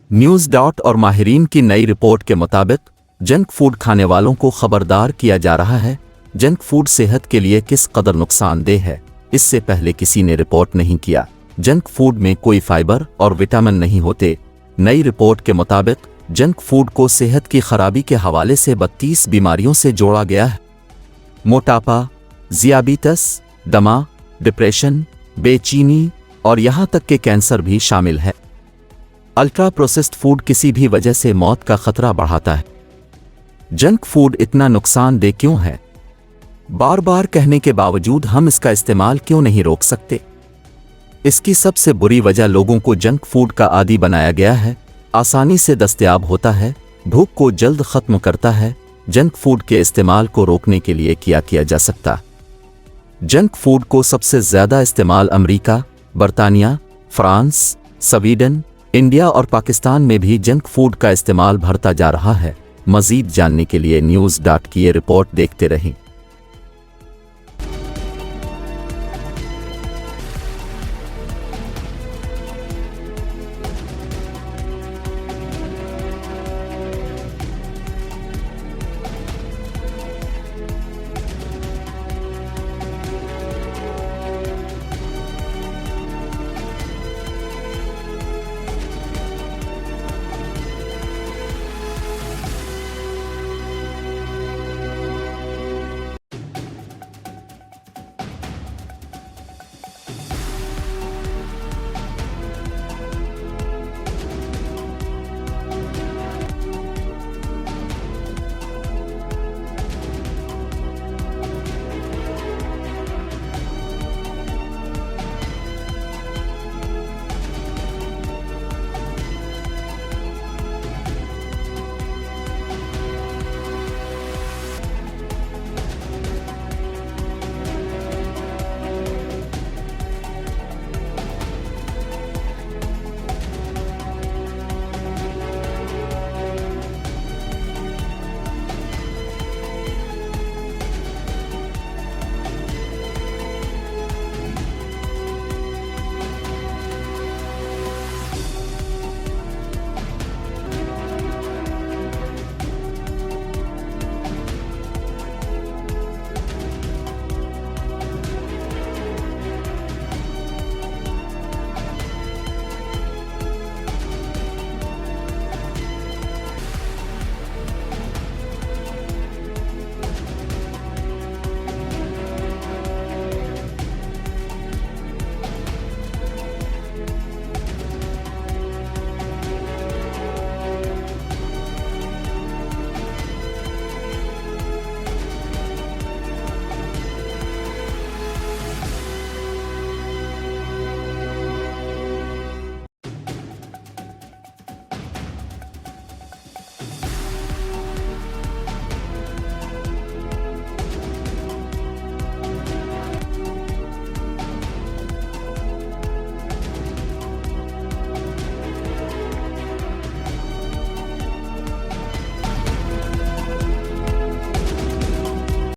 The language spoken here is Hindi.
न्यूज़ डॉट और माहिरीन की नई रिपोर्ट के मुताबिक जंक फूड खाने वालों को खबरदार किया जा रहा है। जंक फूड सेहत के लिए किस कदर नुकसानदेह है, इससे पहले किसी ने रिपोर्ट नहीं किया। जंक फूड में कोई फाइबर और विटामिन नहीं होते। नई रिपोर्ट के मुताबिक जंक फूड को सेहत की खराबी के हवाले से 32 बीमारियों से जोड़ा गया है। मोटापा, ज़ियाबीतस, दमा, डिप्रेशन, बेचैनी और यहाँ तक कि कैंसर भी शामिल है। अल्ट्रा प्रोसेस्ड फूड किसी भी वजह से मौत का खतरा बढ़ाता है। जंक फूड इतना नुकसानदेह क्यों है? बार बार कहने के बावजूद हम इसका इस्तेमाल क्यों नहीं रोक सकते? इसकी सबसे बुरी वजह लोगों को जंक फूड का आदी बनाया गया है। आसानी से दस्तयाब होता है, भूख को जल्द खत्म करता है। जंक फूड के इस्तेमाल को रोकने के लिए किया जा सकता। जंक फूड को सबसे ज़्यादा इस्तेमाल अमेरिका, बरतानिया, फ्रांस, स्वीडन, इंडिया और पाकिस्तान में भी जंक फूड का इस्तेमाल बढ़ता जा रहा है। मज़ीद जानने के लिए न्यूज़ डॉट की ये रिपोर्ट देखते रहें।